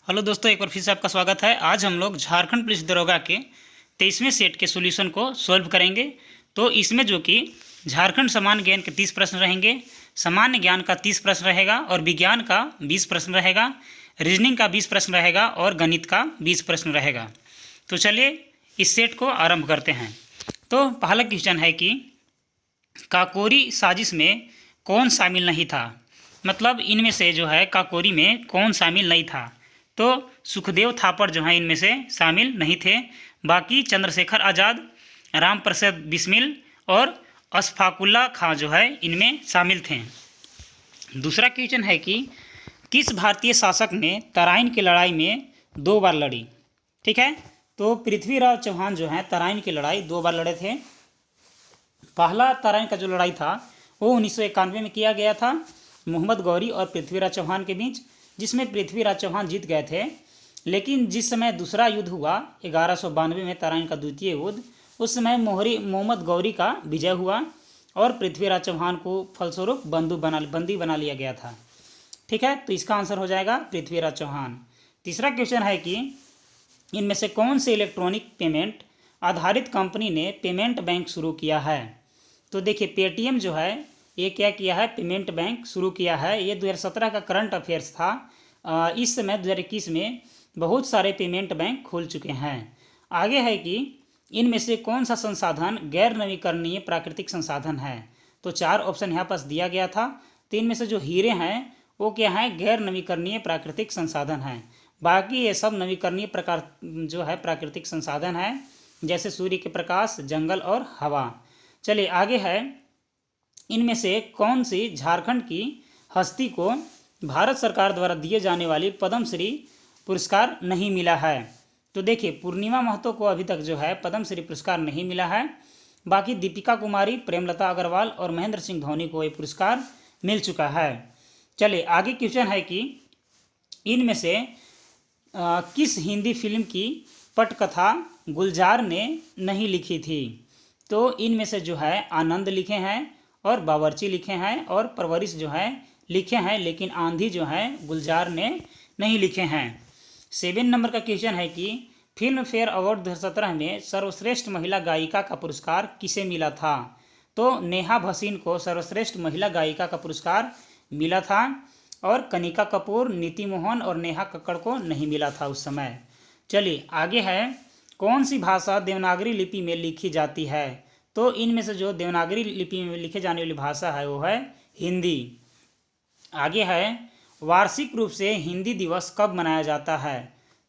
Hello दोस्तों, एक बार फिर से आपका स्वागत है। आज हम लोग झारखंड पुलिस दरोगा के 23वें सेट के सॉल्यूशन को सॉल्व करेंगे। तो इसमें जो कि झारखंड सामान्य ज्ञान के 30 प्रश्न रहेंगे, सामान्य ज्ञान का 30 प्रश्न रहेगा और विज्ञान का 20 प्रश्न रहेगा, रीजनिंग का 20 प्रश्न रहेगा और गणित का 20 प्रश्न रहेगा। तो चलिए इस सेट को आरंभ करते हैं। तो पहला क्वेश्चन है कि काकोरी साजिश में कौन शामिल नहीं था। मतलब इनमें से जो है काकोरी में कौन शामिल नहीं था। तो सुखदेव थापर जो हैं इनमें से शामिल नहीं थे। बाकी चंद्रशेखर आज़ाद, राम प्रसाद बिस्मिल और अशफाकुल्ला खां जो है इनमें शामिल थे। दूसरा क्वेश्चन है कि किस भारतीय शासक ने तराइन की लड़ाई में 2 बार लड़ी। ठीक है, तो पृथ्वीराज चौहान जो हैं तराइन की लड़ाई 2 बार लड़े थे। पहला तराइन का जो लड़ाई था वो 1991 में किया गया था, मोहम्मद गौरी और पृथ्वीराज चौहान के बीच, जिसमें पृथ्वीराज चौहान जीत गए थे। लेकिन जिस समय दूसरा युद्ध हुआ 1192 में तराइन का द्वितीय युद्ध, उस समय मोहम्मद गौरी का विजय हुआ और पृथ्वीराज चौहान को फलस्वरूप बंदी बना लिया गया था। ठीक है, तो इसका आंसर हो जाएगा पृथ्वीराज चौहान। तीसरा क्वेश्चन है कि इनमें से कौन से इलेक्ट्रॉनिक पेमेंट आधारित कंपनी ने पेमेंट बैंक शुरू किया है। तो देखिए पेटीएम जो है ये क्या किया है, पेमेंट बैंक शुरू किया है। ये 2017 का करंट अफेयर्स था। इस समय 2021 में बहुत सारे पेमेंट बैंक खुल चुके हैं। आगे है कि इनमें से कौन सा संसाधन गैर नवीकरणीय प्राकृतिक संसाधन है। तो 4 ऑप्शन यहाँ पास दिया गया था। तो इनमें से जो हीरे हैं वो क्या हैं, गैर नवीकरणीय प्राकृतिक संसाधन हैं। बाकी ये सब नवीकरणीय प्रकार जो है प्राकृतिक संसाधन है, जैसे सूर्य के प्रकाश, जंगल और हवा। चलिए आगे है, इनमें से कौन सी झारखंड की हस्ती को भारत सरकार द्वारा दिए जाने वाली पद्मश्री पुरस्कार नहीं मिला है। तो देखिए पूर्णिमा महतो को अभी तक जो है पद्मश्री पुरस्कार नहीं मिला है। बाकी दीपिका कुमारी, प्रेमलता अग्रवाल और महेंद्र सिंह धोनी को ये पुरस्कार मिल चुका है। चलिए आगे क्वेश्चन है कि इनमें से किस हिंदी फिल्म की पटकथा गुलजार ने नहीं लिखी थी। तो इनमें से जो है आनंद लिखे हैं और बावर्ची लिखे हैं और परवरिश जो है लिखे हैं, लेकिन आंधी जो है गुलजार ने नहीं लिखे हैं। 7 नंबर का क्वेश्चन है कि फिल्म फेयर अवार्ड 2017 में सर्वश्रेष्ठ महिला गायिका का पुरस्कार किसे मिला था। तो नेहा भसीन को सर्वश्रेष्ठ महिला गायिका का पुरस्कार मिला था और कनिका कपूर, नीति मोहन और नेहा कक्कड़ को नहीं मिला था उस समय। चलिए आगे है, कौन सी भाषा देवनागरी लिपि में लिखी जाती है। तो इनमें से जो देवनागरी लिपि में लिखे जाने वाली भाषा है वो है हिंदी। आगे है, वार्षिक रूप से हिंदी दिवस कब मनाया जाता है।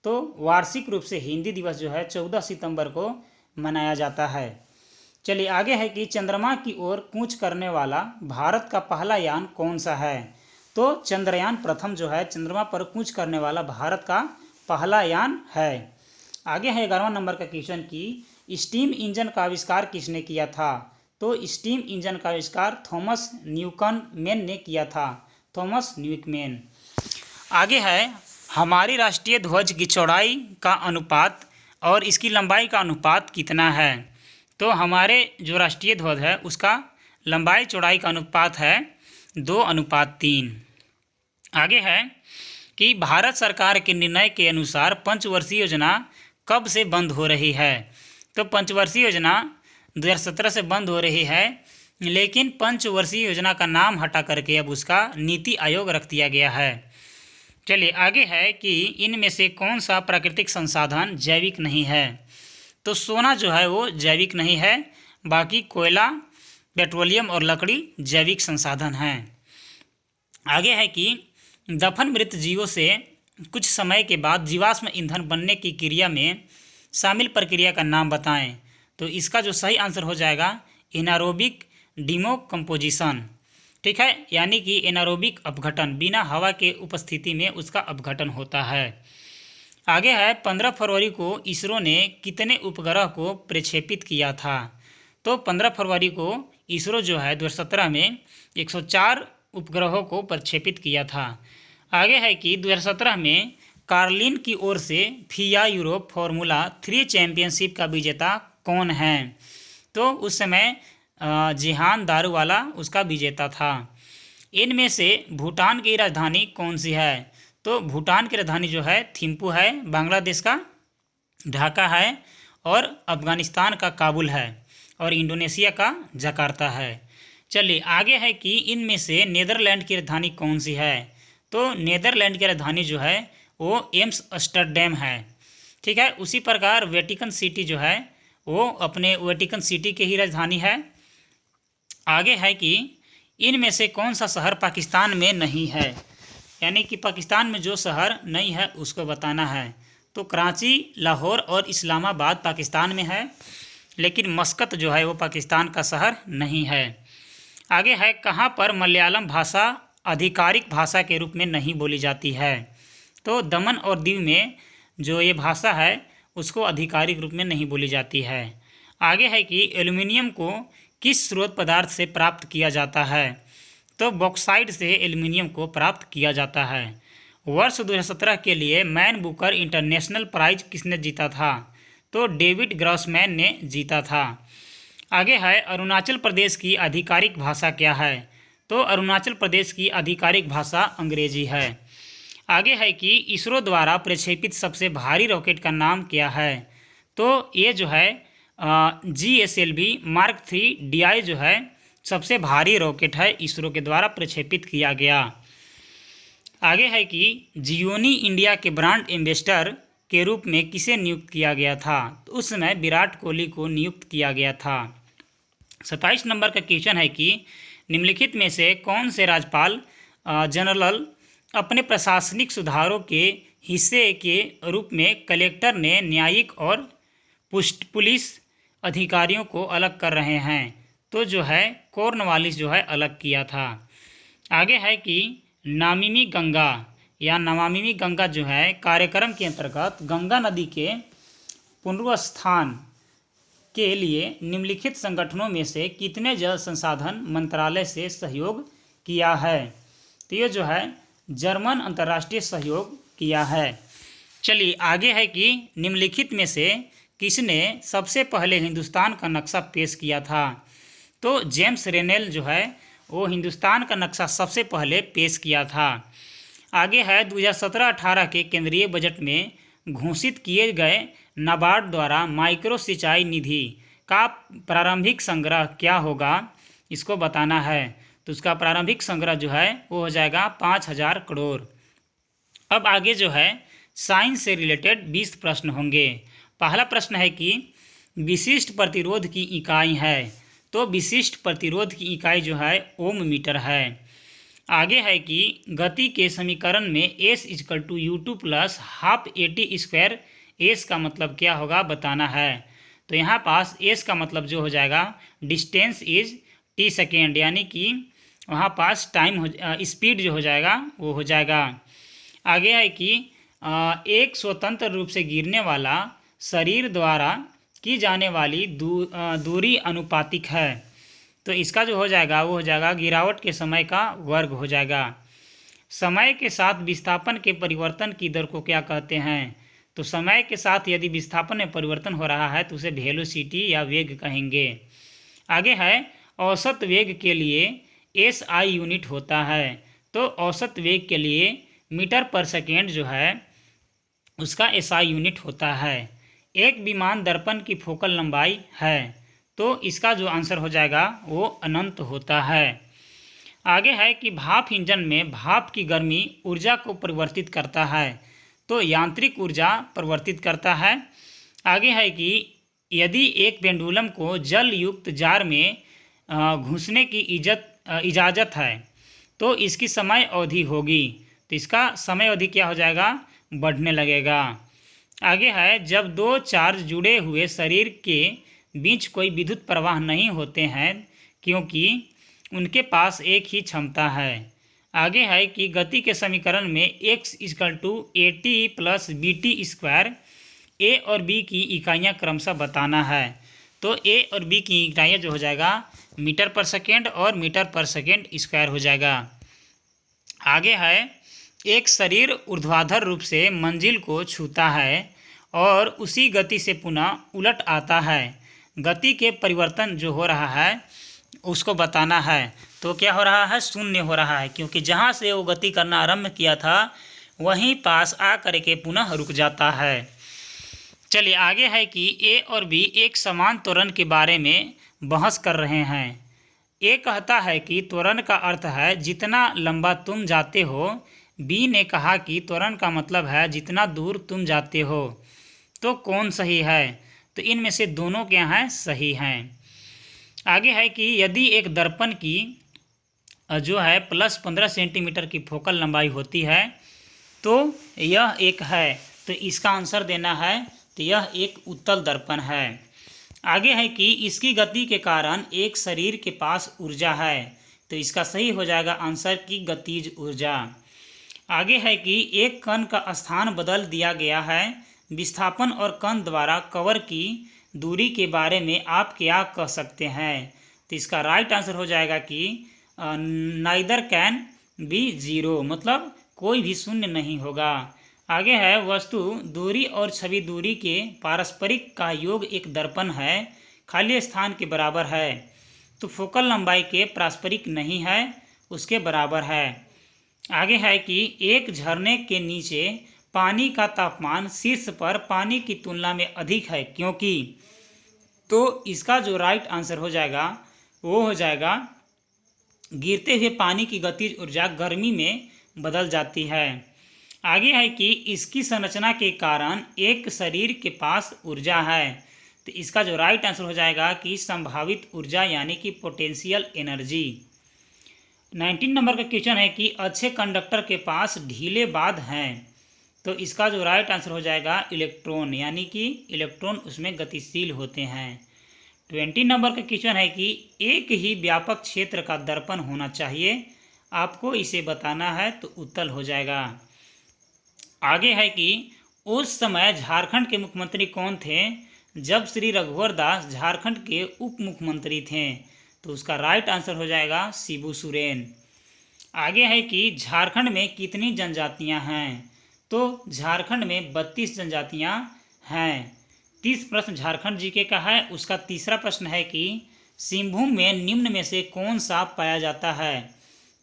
तो वार्षिक रूप से हिंदी दिवस जो है 14 सितंबर को मनाया जाता है। चलिए आगे है कि चंद्रमा की ओर कूच करने वाला भारत का पहला यान कौन सा है। तो चंद्रयान प्रथम जो है चंद्रमा पर कूच करने वाला भारत का पहला यान है। आगे है 11वां नंबर का क्वेश्चन कि स्टीम इंजन का आविष्कार किसने किया था। तो स्टीम इंजन का आविष्कार थॉमस न्यूकनमैन ने किया था, थॉमस न्यूकनमैन। आगे है, हमारी राष्ट्रीय ध्वज की चौड़ाई का अनुपात और इसकी लंबाई का अनुपात कितना है। तो हमारे जो राष्ट्रीय ध्वज है उसका लंबाई चौड़ाई का अनुपात है 2:3। आगे है कि भारत सरकार के निर्णय के अनुसार पंचवर्षीय योजना कब से बंद हो रही है। तो पंचवर्षीय योजना 2017 से बंद हो रही है, लेकिन पंचवर्षीय योजना का नाम हटा करके अब उसका नीति आयोग रख दिया गया है। चलिए आगे है कि इनमें से कौन सा प्राकृतिक संसाधन जैविक नहीं है। तो सोना जो है वो जैविक नहीं है, बाकी कोयला, पेट्रोलियम और लकड़ी जैविक संसाधन हैं। आगे है कि दफन मृत जीवों से कुछ समय के बाद जीवाश्म ईंधन बनने की क्रिया में शामिल प्रक्रिया का नाम बताएं। तो इसका जो सही आंसर हो जाएगा एनारोबिक डिमोकम्पोजिशन। ठीक है, यानी कि एनारोबिक अपघटन, बिना हवा के उपस्थिति में उसका अपघटन होता है। आगे है, 15 फरवरी को इसरो ने कितने उपग्रह को प्रक्षेपित किया था। तो 15 फरवरी को इसरो जो है 2017 में 104 उपग्रहों को प्रक्षेपित किया था। आगे है कि 2017 में कार्लिन की ओर से फिया यूरोप फार्मूला 3 चैंपियनशिप का विजेता कौन है। तो उस समय जिहान दारूवाला उसका विजेता था। इनमें से भूटान की राजधानी कौन सी है। तो भूटान की राजधानी जो है थिम्पू है, बांग्लादेश का ढाका है, और अफगानिस्तान का काबुल है, और इंडोनेशिया का जकार्ता है। चलिए आगे है कि इनमें से नीदरलैंड की राजधानी कौन सी है। तो नीदरलैंड की राजधानी जो है वो एम्स्टर्डम है। ठीक है, उसी प्रकार वेटिकन सिटी जो है वो अपने वेटिकन सिटी के ही राजधानी है। आगे है कि इनमें से कौन सा शहर पाकिस्तान में नहीं है, यानी कि पाकिस्तान में जो शहर नहीं है उसको बताना है। तो कराची, लाहौर और इस्लामाबाद पाकिस्तान में है, लेकिन मस्कत जो है वो पाकिस्तान का शहर नहीं है। आगे है कहाँ पर मलयालम भाषा आधिकारिक भाषा के रूप में नहीं बोली जाती है। तो दमन और दीव में जो ये भाषा है उसको आधिकारिक रूप में नहीं बोली जाती है। आगे है कि एल्युमिनियम को किस स्रोत पदार्थ से प्राप्त किया जाता है। तो बॉक्साइट से एल्युमिनियम को प्राप्त किया जाता है। वर्ष 2017 के लिए मैन बुकर इंटरनेशनल प्राइज किसने जीता था। तो डेविड ग्रॉसमैन ने जीता था। आगे है अरुणाचल प्रदेश की आधिकारिक भाषा क्या है। तो अरुणाचल प्रदेश की आधिकारिक भाषा अंग्रेजी है। आगे है कि इसरो द्वारा प्रक्षेपित सबसे भारी रॉकेट का नाम क्या है। तो ये जो है GSLV Mark 3 DI जो है सबसे भारी रॉकेट है, इसरो के द्वारा प्रक्षेपित किया गया। आगे है कि जियोनी इंडिया के ब्रांड एम्बेसडर के रूप में किसे नियुक्त किया गया था। तो उस समय विराट कोहली को नियुक्त किया गया था। 27 नंबर का क्वेश्चन है कि निम्नलिखित में से कौन से राज्यपाल जनरल अपने प्रशासनिक सुधारों के हिस्से के रूप में कलेक्टर ने न्यायिक और पुलिस अधिकारियों को अलग कर रहे हैं। तो जो है कॉर्नवालिस जो है अलग किया था। आगे है कि नमामि गंगा या नमामि गंगा जो है कार्यक्रम के अंतर्गत गंगा नदी के पुनरुत्थान के लिए निम्नलिखित संगठनों में से कितने जल संसाधन मंत्रालय से सहयोग किया है। तो ये जो है जर्मन अंतर्राष्ट्रीय सहयोग किया है। चलिए आगे है कि निम्नलिखित में से किसने सबसे पहले हिंदुस्तान का नक्शा पेश किया था। तो जेम्स रेनेल जो है वो हिंदुस्तान का नक्शा सबसे पहले पेश किया था। आगे है 2017-18 के केंद्रीय बजट में घोषित किए गए नाबार्ड द्वारा माइक्रो सिंचाई निधि का प्रारंभिक संग्रह क्या होगा, इसको बताना है। तो उसका प्रारंभिक संग्रह जो है वो हो जाएगा 5000 करोड़। अब आगे जो है साइंस से रिलेटेड 20 प्रश्न होंगे। पहला प्रश्न है कि विशिष्ट प्रतिरोध की इकाई है। तो विशिष्ट प्रतिरोध की इकाई जो है ओम मीटर है। आगे है कि गति के समीकरण में S=U2 + ½ AT²। S का मतलब क्या होगा बताना है। तो यहाँ पास S का मतलब जो हो जाएगा डिस्टेंस इज t सेकेंड, यानी कि वहाँ पास टाइम स्पीड जो हो जाएगा वो हो जाएगा। आगे है कि एक स्वतंत्र रूप से गिरने वाला शरीर द्वारा की जाने वाली दूरी अनुपातिक है। तो इसका जो हो जाएगा वो हो जाएगा गिरावट के समय का वर्ग हो जाएगा। समय के साथ विस्थापन के परिवर्तन की दर को क्या कहते हैं। तो समय के साथ यदि विस्थापन में परिवर्तन हो रहा है तो उसे वेलोसिटी या वेग कहेंगे। आगे है औसत वेग के लिए SI यूनिट होता है। तो औसत वेग के लिए मीटर पर सेकेंड जो है उसका SI यूनिट होता है। एक विमान दर्पण की फोकल लंबाई है। तो इसका जो आंसर हो जाएगा वो अनंत होता है। आगे है कि भाप इंजन में भाप की गर्मी ऊर्जा को परिवर्तित करता है। तो यांत्रिक ऊर्जा परिवर्तित करता है। आगे है कि यदि एक पेंडुलम को जल युक्त जार में घुसने की इजाज़त है तो इसकी समय अवधि होगी। तो इसका समय अवधि क्या हो जाएगा बढ़ने लगेगा। आगे है जब दो चार्ज जुड़े हुए शरीर के बीच कोई विद्युत प्रवाह नहीं होते हैं क्योंकि उनके पास एक ही क्षमता है। आगे है कि गति के समीकरण में x=at + bt²। ए और बी की इकाइयाँ क्रमशः बताना है। तो ए और बी की इकाइयाँ जो हो जाएगा मीटर पर सेकेंड और मीटर पर सेकेंड स्क्वायर हो जाएगा। आगे है एक शरीर ऊर्ध्वाधर रूप से मंजिल को छूता है और उसी गति से पुनः उलट आता है। गति के परिवर्तन जो हो रहा है उसको बताना है। तो क्या हो रहा है शून्य हो रहा है, क्योंकि जहाँ से वो गति करना आरंभ किया था वहीं पास आकर के पुनः रुक जाता है। चलिए आगे है कि ए और बी एक समान त्वरण के बारे में बहस कर रहे हैं। ए कहता है कि त्वरण का अर्थ है जितना लंबा तुम जाते हो। बी ने कहा कि त्वरण का मतलब है जितना दूर तुम जाते हो। तो कौन सही है? तो इनमें से दोनों क्या हैं? सही हैं। आगे है कि यदि एक दर्पण की जो है +15 सेंटीमीटर की फोकल लंबाई होती है तो यह एक है, तो इसका आंसर देना है, तो यह एक उत्तल दर्पण है। आगे है कि इसकी गति के कारण एक शरीर के पास ऊर्जा है, तो इसका सही हो जाएगा आंसर की गतिज ऊर्जा। आगे है कि एक कण का स्थान बदल दिया गया है। विस्थापन और कण द्वारा कवर की दूरी के बारे में आप क्या कह सकते हैं? तो इसका राइट आंसर हो जाएगा कि नाइदर कैन बी जीरो, मतलब कोई भी शून्य नहीं होगा। आगे है वस्तु दूरी और छवि दूरी के पारस्परिक का योग एक दर्पण है, खाली स्थान के बराबर है। तो फोकल लंबाई के पारस्परिक नहीं है, उसके बराबर है। आगे है कि एक झरने के नीचे पानी का तापमान शीर्ष पर पानी की तुलना में अधिक है क्योंकि, तो इसका जो राइट आंसर हो जाएगा वो हो जाएगा गिरते हुए पानी की गतिज ऊर्जा गर्मी में बदल जाती है। आगे है कि इसकी संरचना के कारण एक शरीर के पास ऊर्जा है, तो इसका जो राइट आंसर हो जाएगा कि संभावित ऊर्जा यानी कि पोटेंशियल एनर्जी। 19 नंबर का क्वेश्चन है कि अच्छे कंडक्टर के पास ढीले बाध हैं, तो इसका जो राइट आंसर हो जाएगा इलेक्ट्रॉन, यानी कि इलेक्ट्रॉन उसमें गतिशील होते हैं। 20 नंबर का क्वेश्चन है कि एक ही व्यापक क्षेत्र का दर्पण होना चाहिए, आपको इसे बताना है, तो उत्तल हो जाएगा। आगे है कि उस समय झारखंड के मुख्यमंत्री कौन थे जब श्री रघुवर दास झारखंड के उप मुख्यमंत्री थे? तो उसका राइट आंसर हो जाएगा शिबू सोरेन। आगे है कि झारखंड में कितनी जनजातियां हैं? तो झारखंड में 32 जनजातियां हैं। 30 प्रश्न झारखंड जीके का है। उसका तीसरा प्रश्न है कि सिंहभूम में निम्न में से कौन सा पाया जाता है?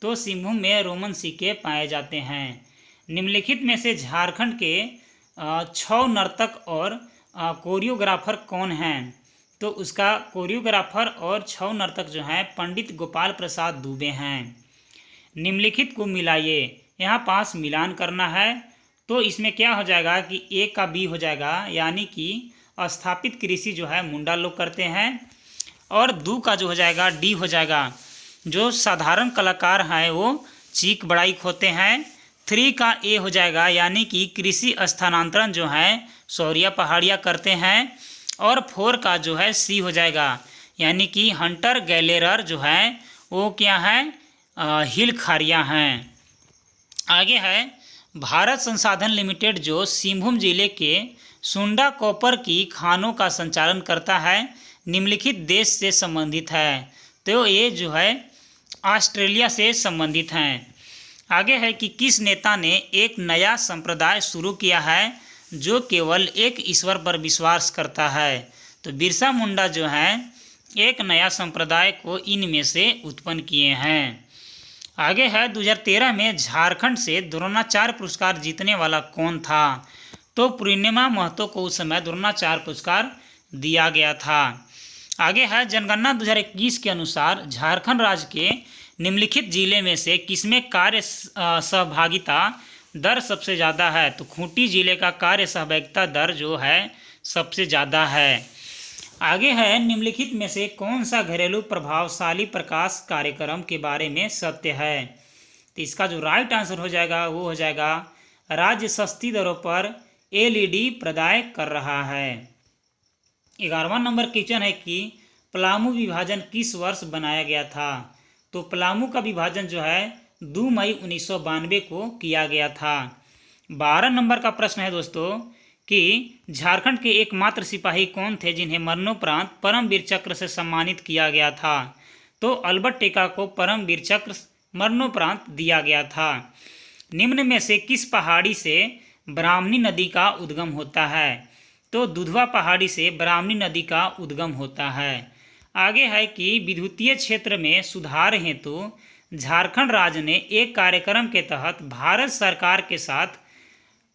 तो सिंहभूम में रोमन सिक्के पाए जाते हैं। निम्नलिखित में से झारखंड के 6 नर्तक और कोरियोग्राफर कौन हैं? तो उसका कोरियोग्राफर और 6 नर्तक जो हैं पंडित गोपाल प्रसाद दुबे हैं। निम्नलिखित को मिलाइए, यहाँ पास मिलान करना है, तो इसमें क्या हो जाएगा कि ए का बी हो जाएगा, यानी कि स्थापित कृषि जो है मुंडा लोग करते हैं, और 2 का जो हो जाएगा डी हो जाएगा, जो साधारण कलाकार हैं वो चीक बड़ाई होते हैं। 3 का ए हो जाएगा, यानी कि कृषि स्थानांतरण जो है सौरिया पहाड़िया करते हैं, और 4 का जो है सी हो जाएगा, यानी कि हंटर गैलेरर जो है वो क्या है, हिल खारिया हैं। आगे है भारत संसाधन लिमिटेड जो सिंहभूम जिले के सुंडा कॉपर की खानों का संचालन करता है, निम्नलिखित देश से संबंधित है? तो ये जो है ऑस्ट्रेलिया से संबंधित हैं। आगे है कि किस नेता ने एक नया संप्रदाय शुरू किया है जो केवल एक ईश्वर पर विश्वास करता है? तो बिरसा मुंडा जो हैं एक नया संप्रदाय को इनमें से उत्पन्न किए हैं। आगे है 2013 में झारखंड से द्रोणाचार्य पुरस्कार जीतने वाला कौन था? तो पूर्णिमा महतो को उस समय द्रोणाचार्य पुरस्कार दिया गया था। आगे है जनगणना 2021 के अनुसार झारखंड राज्य के निम्नलिखित जिले में से किसमें कार्य सहभागिता दर सबसे ज़्यादा है? तो खूंटी जिले का कार्य सहभागिता दर जो है सबसे ज़्यादा है। आगे है निम्नलिखित में से कौन सा घरेलू प्रभावशाली प्रकाश कार्यक्रम के बारे में सत्य है? तो इसका जो राइट आंसर हो जाएगा वो हो जाएगा राज्य सस्ती दरों पर एलईडी प्रदाय कर रहा है। 11वां नंबर क्वेश्चन है कि पलामू विभाजन किस वर्ष बनाया गया था? तो पलामू का विभाजन जो है 2 मई 1992 को किया गया था। 12 नंबर का प्रश्न है दोस्तों कि झारखंड के एकमात्र सिपाही कौन थे जिन्हें मरणोपरांत परमवीर चक्र से सम्मानित किया गया था? तो अल्बर्ट टेका को परमवीर चक्र मरणोपरांत दिया गया था। निम्न में से किस पहाड़ी से ब्राह्मणी नदी का उद्गम होता है? तो दुधवा पहाड़ी से ब्राह्मणी नदी का उद्गम होता है। आगे है कि विद्युतीय क्षेत्र में सुधार हेतु झारखंड राज्य ने एक कार्यक्रम के तहत भारत सरकार के साथ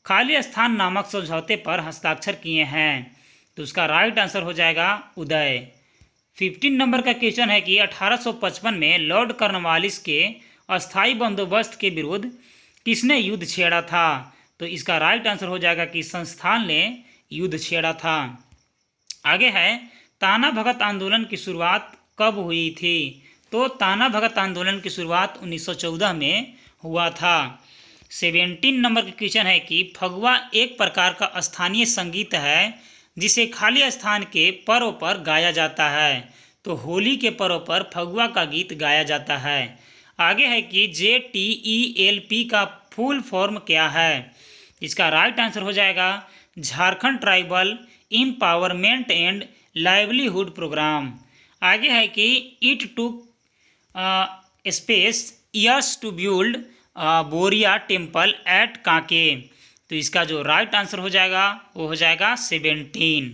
खाली स्थान नामक समझौते पर हस्ताक्षर किए हैं? तो उसका राइट आंसर हो जाएगा उदय। 15 नंबर का क्वेश्चन है कि 1855 में लॉर्ड कॉर्नवालिस के अस्थायी बंदोबस्त के विरुद्ध किसने युद्ध छेड़ा था? तो इसका राइट आंसर हो जाएगा कि संस्थान ने युद्ध छेड़ा था। आगे है, ताना भगत आंदोलन की शुरुआत कब हुई थी? तो ताना भगत आंदोलन की शुरुआत 1914 में हुआ था। 17 नंबर का क्वेश्चन है कि फगुआ एक प्रकार का स्थानीय संगीत है जिसे खाली स्थान के पर्व पर गाया जाता है। तो होली के पर्व पर फगुआ का गीत गाया जाता है। आगे है कि JTELP का फुल फॉर्म क्या है? इसका राइट आंसर हो जाएगा Jharkhand tribal empowerment and livelihood programme. आगे है कि it took space years to build Boreya temple at Kanke. तो इसका जो राइट आंसर हो जाएगा वो हो जाएगा 17।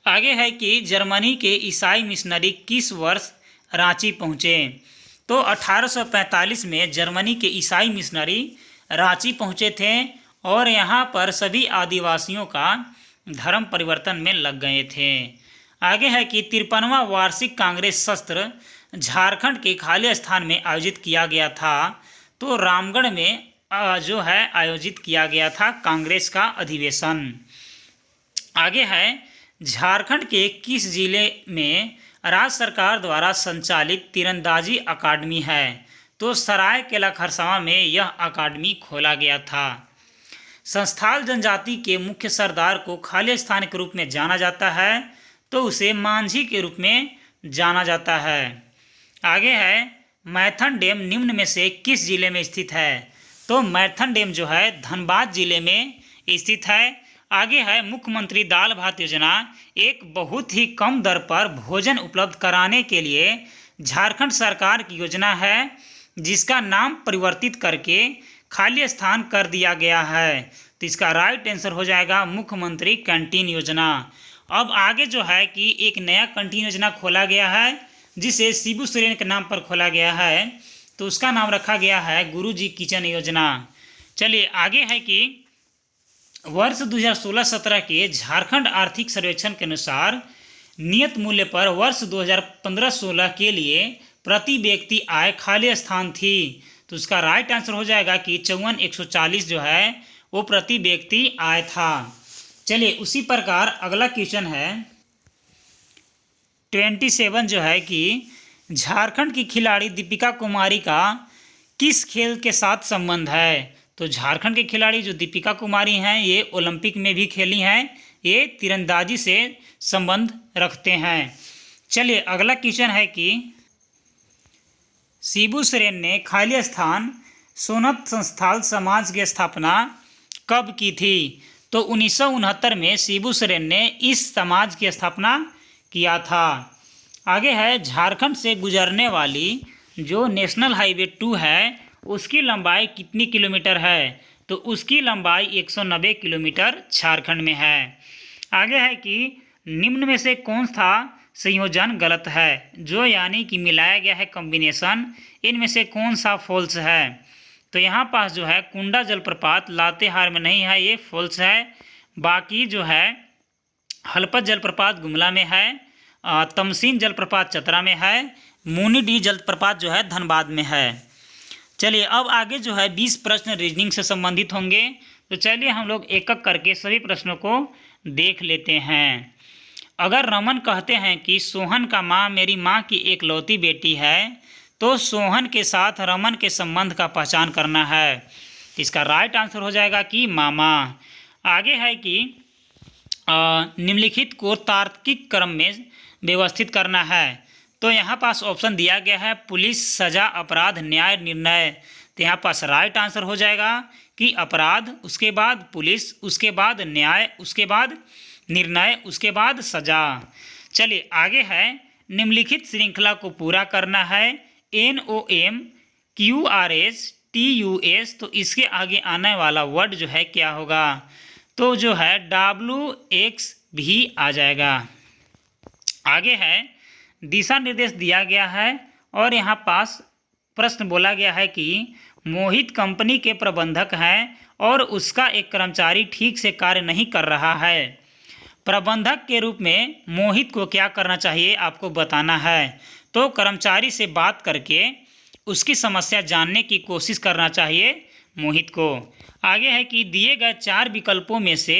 आगे है कि जर्मनी के ईसाई मिशनरी किस वर्ष रांची पहुँचे? तो 1845 में जर्मनी के ईसाई मिशनरी रांची पहुँचे थे और यहाँ पर सभी आदिवासियों का धर्म परिवर्तन में लग गए थे। आगे है कि 53वां वार्षिक कांग्रेस सत्र झारखंड के खाली स्थान में आयोजित किया गया था। तो रामगढ़ में जो है आयोजित किया गया था कांग्रेस का अधिवेशन। आगे है, झारखंड के किस जिले में राज्य सरकार द्वारा संचालित तीरंदाजी अकादमी है? तो सरायकेला खरसावां में यह अकादमी खोला गया था। संस्थाल जनजाति के मुख्य सरदार को खाली स्थान के रूप में जाना जाता है तो उसे मांझी के रूप में जाना जाता है। आगे है, मैथन डैम निम्न में से किस जिले में स्थित है? तो मैथन डैम जो है धनबाद जिले में स्थित है। आगे है, मुख्यमंत्री दाल भात योजना एक बहुत ही कम दर पर भोजन उपलब्ध कराने के लिए झारखंड सरकार की योजना है जिसका नाम परिवर्तित करके खाली स्थान कर दिया गया है। तो इसका राइट आंसर हो जाएगा मुख्यमंत्री कैंटीन योजना। अब आगे जो है कि एक नया कैंटीन योजना खोला गया है जिसे शिबू सोरेन के नाम पर खोला गया है। तो उसका नाम रखा गया है गुरुजी किचन योजना। चलिए आगे है कि वर्ष 2016-17 के झारखंड आर्थिक सर्वेक्षण के अनुसार नियत मूल्य पर वर्ष 2015-16 के लिए प्रति व्यक्ति आय खाली स्थान थी। तो उसका राइट आंसर हो जाएगा कि 54,140 जो है वो प्रति व्यक्ति आय था। चलिए उसी प्रकार अगला क्वेश्चन है 27 जो है कि झारखंड की खिलाड़ी दीपिका कुमारी का किस खेल के साथ संबंध है? तो झारखंड के खिलाड़ी जो दीपिका कुमारी हैं ये ओलंपिक में भी खेली हैं, ये तीरंदाजी से संबंध रखते हैं। चलिए अगला क्वेश्चन है कि शिबू सोरेन ने खाली स्थान सोनत संस्थाल समाज की स्थापना कब की थी? तो 1969 में शिबू सोरेन ने इस समाज की स्थापना किया था। आगे है, झारखंड से गुजरने वाली जो नेशनल हाईवे 2 है उसकी लंबाई कितनी किलोमीटर है? तो उसकी लंबाई 190 किलोमीटर झारखंड में है। आगे है कि निम्न में से कौन सा संयोजन गलत है? जो यानी कि मिलाया गया है कॉम्बिनेशन, इनमें से कौन सा फॉल्स है? तो यहाँ पास जो है कुंडा जलप्रपात लातेहार में नहीं है, ये फॉल्स है। बाकी जो है हलपत जलप्रपात गुमला में है, तमसीन जलप्रपात चतरा में है, मुनीडीह जलप्रपात जो है धनबाद में है। चलिए अब आगे जो है 20 प्रश्न रीजनिंग से संबंधित होंगे। तो चलिए हम लोग एक एक करके सभी प्रश्नों को देख लेते हैं। अगर रमन कहते हैं कि सोहन का माँ मेरी माँ की एकलौती बेटी है तो सोहन के साथ रमन के संबंध का पहचान करना है। इसका राइट आंसर हो जाएगा कि मामा। आगे है कि निम्नलिखित को तार्किक क्रम में व्यवस्थित करना है। तो यहाँ पास ऑप्शन दिया गया है पुलिस, सजा, अपराध, न्याय, निर्णय। तो यहाँ पास राइट आंसर हो जाएगा कि अपराध, उसके बाद पुलिस, उसके बाद न्याय, उसके बाद निर्णय, उसके बाद सजा। चलिए आगे है, निम्नलिखित श्रृंखला को पूरा करना है। NOM QRS TUS, तो इसके आगे आने वाला वर्ड जो है क्या होगा? तो जो है WX भी आ जाएगा। आगे है, दिशा निर्देश दिया गया है और यहाँ पास प्रश्न बोला गया है कि मोहित कंपनी के प्रबंधक हैं और उसका एक कर्मचारी ठीक से कार्य नहीं कर रहा है। प्रबंधक के रूप में मोहित को क्या करना चाहिए आपको बताना है। तो कर्मचारी से बात करके उसकी समस्या जानने की कोशिश करना चाहिए मोहित को। आगे है कि दिए गए 4 विकल्पों में से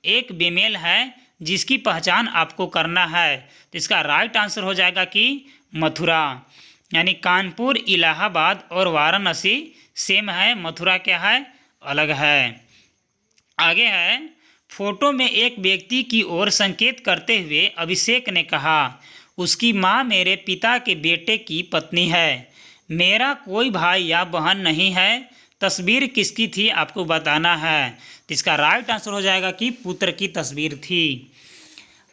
एक बेमेल है जिसकी पहचान आपको करना है। तो इसका राइट आंसर हो जाएगा कि मथुरा, यानी कानपुर, इलाहाबाद और वाराणसी सेम है, मथुरा क्या है, अलग है। आगे है, फोटो में एक व्यक्ति की ओर संकेत करते हुए अभिषेक ने कहा, उसकी माँ मेरे पिता के बेटे की पत्नी है, मेरा कोई भाई या बहन नहीं है। तस्वीर किसकी थी आपको बताना है। तो इसका राइट आंसर हो जाएगा कि पुत्र की तस्वीर थी।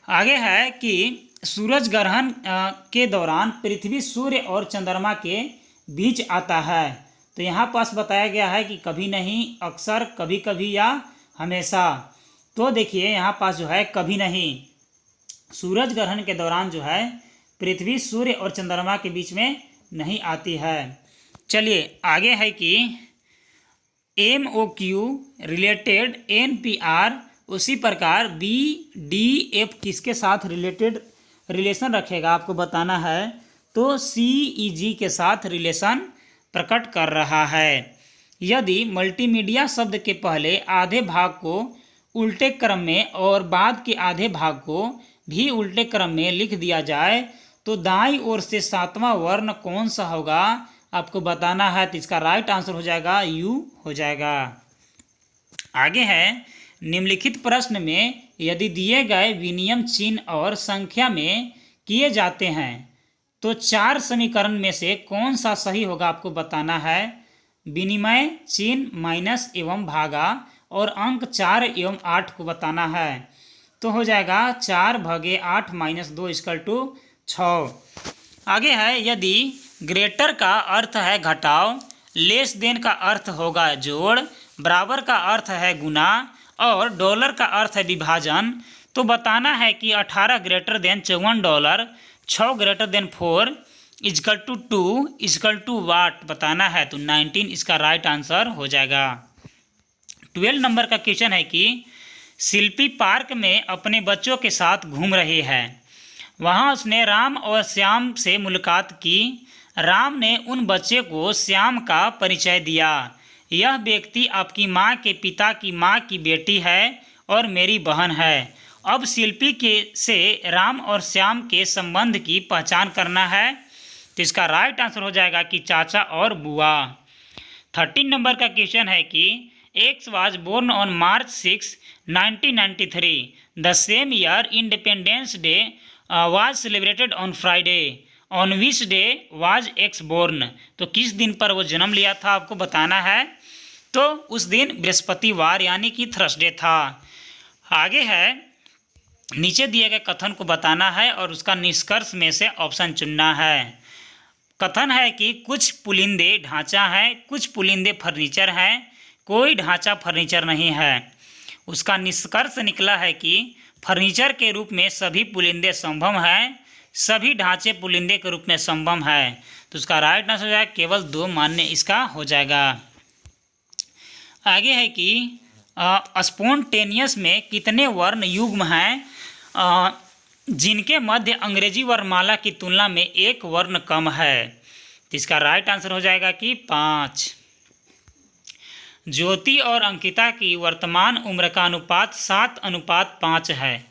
आगे है कि सूरज ग्रहण के दौरान पृथ्वी सूर्य और चंद्रमा के बीच आता है। तो यहाँ पास बताया गया है कि कभी नहीं, अक्सर, कभी कभी या हमेशा। तो देखिए यहाँ पास जो है कभी नहीं, सूरज ग्रहण के दौरान जो है पृथ्वी सूर्य और चंद्रमा के बीच में नहीं आती है। चलिए आगे है कि MOQ रिलेटेड NPR, उसी प्रकार BDF किसके साथ रिलेशन रखेगा आपको बताना है। तो CEG के साथ रिलेशन प्रकट कर रहा है। यदि मल्टीमीडिया शब्द के पहले आधे भाग को उल्टे क्रम में और बाद के आधे भाग को भी उल्टे क्रम में लिख दिया जाए तो दाईं ओर से 7वां वर्ण कौन सा होगा आपको बताना है। तो इसका राइट आंसर हो जाएगा U हो जाएगा। आगे है, निम्नलिखित प्रश्न में यदि दिए गए विनिमय चिन्ह और संख्या में किए जाते हैं तो 4 समीकरण में से कौन सा सही होगा आपको बताना है। विनिमय चिन्ह माइनस एवं भागा और अंक 4 एवं 8 को बताना है। तो हो जाएगा 4/8 - 2 = 6। आगे है, यदि ग्रेटर का अर्थ है घटाव, लेस देन का अर्थ होगा जोड़, बराबर का अर्थ है गुना और डॉलर का अर्थ है विभाजन, तो बताना है कि 18 > 54 डॉलर, 6 > 4 = 2 = वाट बताना है। तो 19 इसका राइट आंसर हो जाएगा। 12 नंबर का क्वेश्चन है कि शिल्पी पार्क में अपने बच्चों के साथ घूम रही है। वहाँ उसने राम और श्याम से मुलाकात की। राम ने उन बच्चे को श्याम का परिचय दिया। यह व्यक्ति आपकी माँ के पिता की माँ की बेटी है और मेरी बहन है। अब शिल्पी से राम और श्याम के संबंध की पहचान करना है। तो इसका राइट आंसर हो जाएगा कि चाचा और बुआ। 13 नंबर का क्वेश्चन है कि X was born on March 6, 1993. The same year Independence Day was celebrated on Friday. On which day was X born? तो किस दिन पर वो जन्म लिया था आपको बताना है। तो उस दिन बृहस्पतिवार यानी कि थर्सडे था। आगे है, नीचे दिए गए कथन को बताना है और उसका निष्कर्ष में से ऑप्शन चुनना है। कथन है कि कुछ पुलिंदे ढांचा है, कुछ पुलिंदे फर्नीचर हैं, कोई ढांचा फर्नीचर नहीं है। उसका निष्कर्ष निकला है कि फर्नीचर के रूप में सभी पुलिंदे संभव हैं, सभी ढांचे पुलिंदे के रूप में संभव है। तो उसका राइट आंसर हो जाएगा केवल 2 मान्य इसका हो जाएगा। आगे है कि स्पॉन्टेनियस में कितने वर्ण युग्म हैं जिनके मध्य अंग्रेजी वर्णमाला की तुलना में एक वर्ण कम है। तो इसका राइट आंसर हो जाएगा कि 5। ज्योति और अंकिता की वर्तमान उम्र का अनुपात 7:5 है।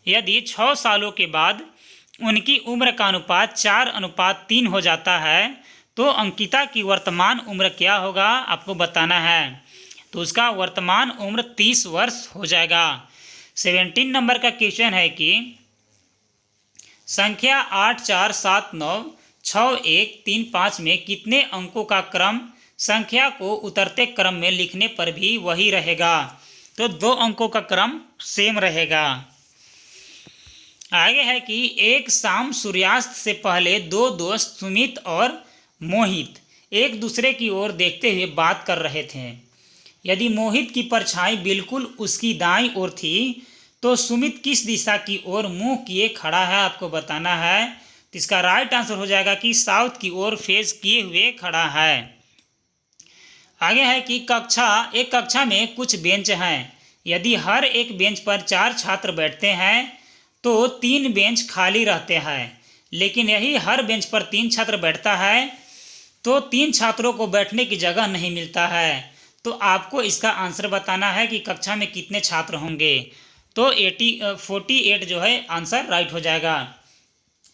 यदि 6 सालों के बाद उनकी उम्र का अनुपात 4:3 हो जाता है तो अंकिता की वर्तमान उम्र क्या होगा आपको बताना है। तो उसका वर्तमान उम्र 30 वर्ष हो जाएगा। 17 नंबर का क्वेश्चन है कि संख्या 8, 4, 7, 9, 6, 1, 3, 5 में कितने अंकों का क्रम संख्या को उतरते क्रम में लिखने पर भी वही रहेगा। तो 2 अंकों का क्रम सेम रहेगा। आगे है कि एक शाम सूर्यास्त से पहले 2 दोस्त सुमित और मोहित एक दूसरे की ओर देखते हुए बात कर रहे थे। यदि मोहित की परछाई बिल्कुल उसकी दाईं ओर थी तो सुमित किस दिशा की ओर मुंह किए खड़ा है आपको बताना है। तो इसका राइट आंसर हो जाएगा कि साउथ की ओर फेस किए हुए खड़ा है। आगे है कि एक कक्षा में कुछ बेंच हैं। यदि हर एक बेंच पर 4 छात्र बैठते हैं तो 3 बेंच खाली रहते हैं। लेकिन यही हर बेंच पर 3 छात्र बैठता है तो 3 छात्रों को बैठने की जगह नहीं मिलता है। तो आपको इसका आंसर बताना है कि कक्षा में कितने छात्र होंगे। तो 48 जो है आंसर राइट हो जाएगा।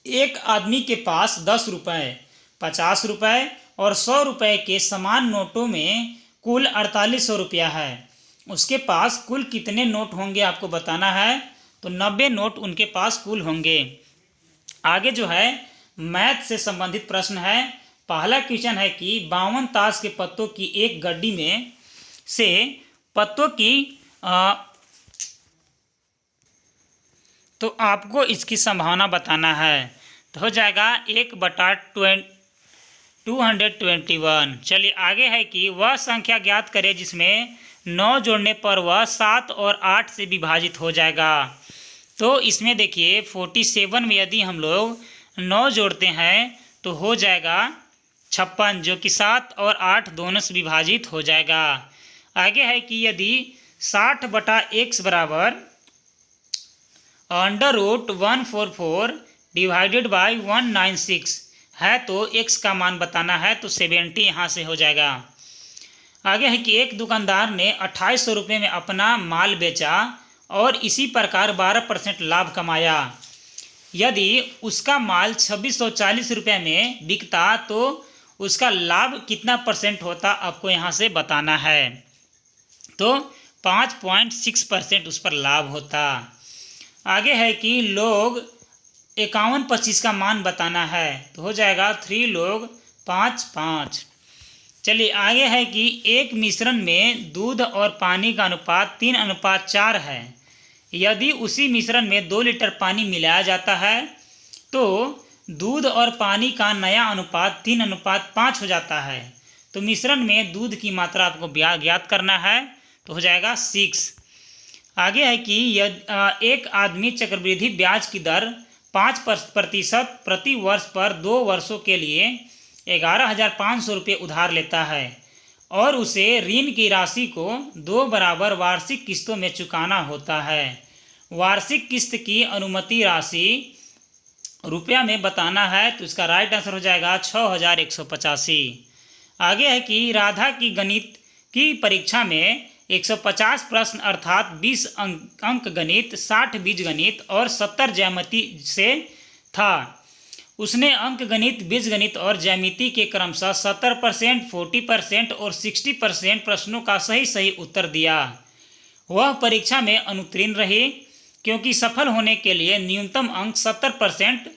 एक आदमी के पास 10 रुपये, 50 रुपये और 100 रुपये के समान नोटों में कुल 4800 रुपया है। उसके पास कुल कितने नोट होंगे आपको बताना है। तो 90 नोट उनके पास कुल होंगे। आगे जो है मैथ से संबंधित प्रश्न है। पहला क्वेश्चन है कि 52 ताश के पत्तों की एक गड्डी में से पत्तों की तो आपको इसकी संभावना बताना है। तो हो जाएगा 1/221। चलिए आगे है कि वह संख्या ज्ञात करें जिसमें 9 जोड़ने पर वह 7 और 8 से विभाजित हो जाएगा। तो इसमें देखिए 47 में यदि हम लोग 9 जोड़ते हैं तो हो जाएगा 56, जो कि 7 और 8 दोनों से विभाजित हो जाएगा। आगे है कि यदि 60/x बराबर √144 डिवाइडेड बाई 196 है तो x का मान बताना है। तो 70 यहाँ से हो जाएगा। आगे है कि एक दुकानदार ने 2800 रुपये में अपना माल बेचा और इसी प्रकार 12% लाभ कमाया। यदि उसका माल 2640 रुपये में बिकता तो उसका लाभ कितना % होता आपको यहाँ से बताना है। तो 5.6% उस पर लाभ होता। आगे है कि लोग 51-25 का मान बताना है। तो हो जाएगा 3 लोग 5-5। चलिए आगे है कि एक मिश्रण में दूध और पानी का अनुपात 3:4 है। यदि उसी मिश्रण में 2 लीटर पानी मिलाया जाता है तो दूध और पानी का नया अनुपात 3:5 हो जाता है। तो मिश्रण में दूध की मात्रा आपको ज्ञात करना है। तो हो जाएगा 6। आगे है कि एक आदमी चक्रवृद्धि ब्याज की दर 5% प्रति वर्ष पर 2 वर्षों के लिए 11,500 रुपये उधार लेता है और उसे ऋण की राशि को 2 बराबर वार्षिक किस्तों में चुकाना होता है। वार्षिक किस्त की अनुमति राशि रुपया में बताना है। तो इसका राइट आंसर हो जाएगा 6,185। आगे है कि राधा की गणित की परीक्षा में 150 प्रश्न अर्थात 20 अंक गणित, 60 बीजगणित और 70 ज्यामिति से था। उसने अंक गणित, बीजगणित और ज्यामिति के क्रमशः 70%, 40% और 60% प्रश्नों का सही उत्तर दिया। वह परीक्षा में अनुत्तीर्ण रही क्योंकि सफल होने के लिए न्यूनतम अंक 70%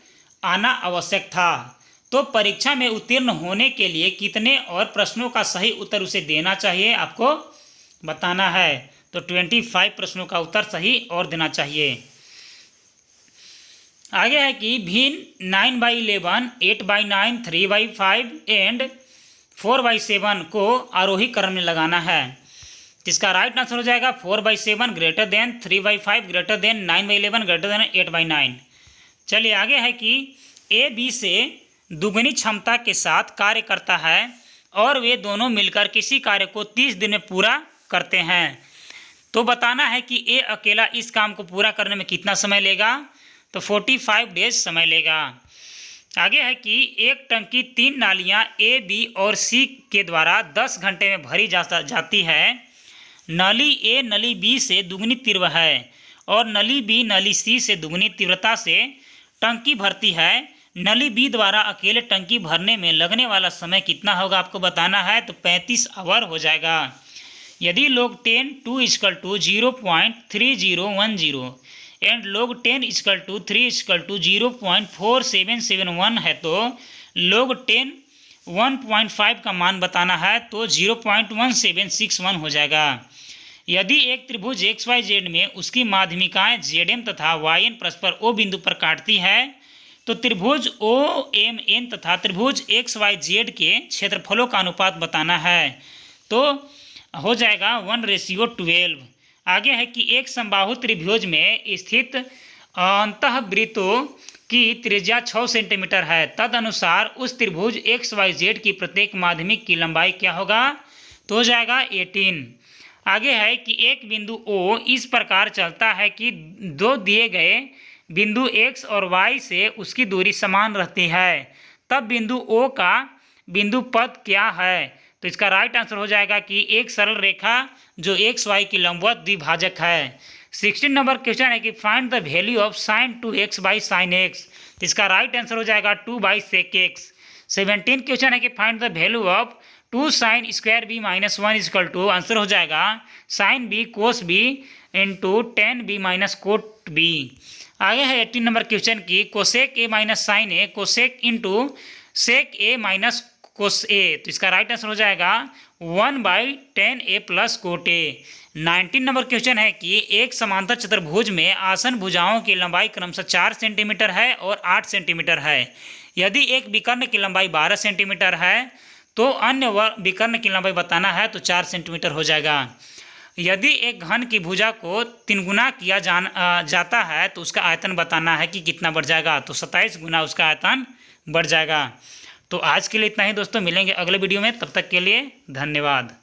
आना आवश्यक था। तो परीक्षा में उत्तीर्ण होने के लिए कितने और प्रश्नों का सही उत्तर उसे देना चाहिए आपको बताना है। तो 25 प्रश्नों का उत्तर सही और देना चाहिए। आगे है कि भिन्न 9/11, 8/9, 3/5 एंड 4/7 को आरोही क्रम में लगाना है। इसका राइट आंसर हो जाएगा 4/7 greater than 3/5 greater than 9/11 greater than 8/9। चलिए आगे है कि ए बी से दुगनी क्षमता के साथ कार्य करता है और वे दोनों मिलकर किसी कार्य को 30 दिन में पूरा करते हैं। तो बताना है कि ए अकेला इस काम को पूरा करने में कितना समय लेगा। तो 45 डेज समय लेगा। आगे है कि एक टंकी 3 नालियां ए, बी और सी के द्वारा 10 घंटे में भरी जाती है। नली ए नली बी से दुगनी तीव्र है और नली बी नली सी से दुगनी तीव्रता से टंकी भरती है। नली बी द्वारा अकेले टंकी भरने में लगने वाला समय कितना होगा आपको बताना है। तो 35 आवर हो जाएगा। यदि log 10 2 = 0.3010 एंड log 10 = 3 = 0.4771 है तो log 10 1.5 का मान बताना है। तो 0.1761 हो जाएगा। यदि एक त्रिभुज XYZ में उसकी माध्यमिकाएं ZM तथा YN परस्पर O बिंदु पर काटती है तो त्रिभुज OMN तथा त्रिभुज XYZ के क्षेत्रफलों का अनुपात बताना है। तो हो जाएगा 1:12। आगे है कि एक समबाहु त्रिभुज में स्थित अंतःवृत्तों की त्रिज्या 6 सेंटीमीटर है। तदनुसार उस त्रिभुज XYZ की प्रत्येक माध्यमिक की लंबाई क्या होगा। तो हो जाएगा 18। आगे है कि एक बिंदु O इस प्रकार चलता है कि दो दिए गए बिंदु x और y से उसकी दूरी समान रहती है, तब बिंदु O का बिंदु पद क्या है? तो इसका राइट आंसर हो जाएगा कि एक सरल रेखा जो एक्स वाई की लंबवत द्विभाजक है। 16 नंबर क्वेश्चन है कि find the value of sine 2x by sine x. तो इसका राइट आंसर हो जाएगा 2 बाई सेक एक्स। 17 क्वेश्चन है कि find the value of 2 sine square B minus 1 is equal to, answer हो जाएगा sine B cos B into tan B minus cot B. आगे है 18 नंबर क्वेश्चन की cosec A minus sine A cosec into sec A minus cos A. तो इसका right answer हो जाएगा 1/10a plus cot A. 19 number question है कि एक समांतर चतुर्भुज में आसन भुजाओं की लंबाई क्रमशः 4 सेंटीमीटर है और 8 सेंटीमीटर है। यदि एक विकर्ण की लंबाई 12 सेंटीमीटर है तो अन्य विकर्ण की लंबाई बताना है, तो 4 सेंटीमीटर हो जाएगा। यदि एक घन की भुजा को 3 गुना किया जाता है तो उसका आयतन बताना है कि कितना बढ़ जाएगा, तो 27 गुना उसका आयतन बढ़ जाएगा। तो आज के लिए इतना ही दोस्तों, मिलेंगे अगले वीडियो में, तब तक के लिए धन्यवाद।